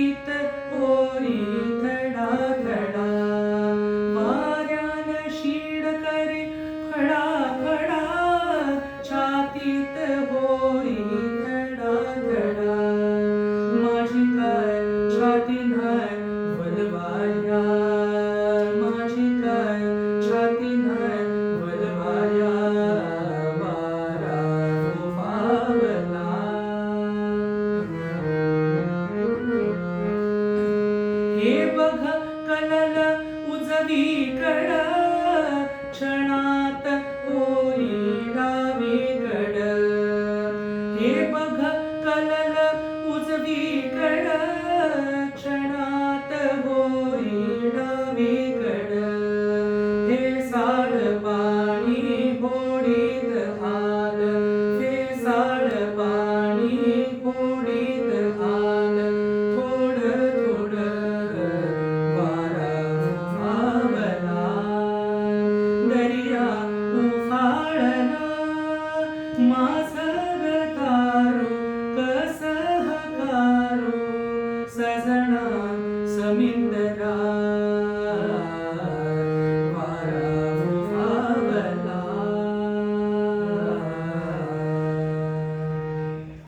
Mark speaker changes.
Speaker 1: छातीत होई धडा धडा, वाऱ्यान शीड करे खडा खडा, छातीत होई धडा धडा. माझी काय छाती नाय वलवाया, माझी काय छाती नाय वलवाया, वारा फोफावला. हे बघ कलल उजवीकडं, क्षणा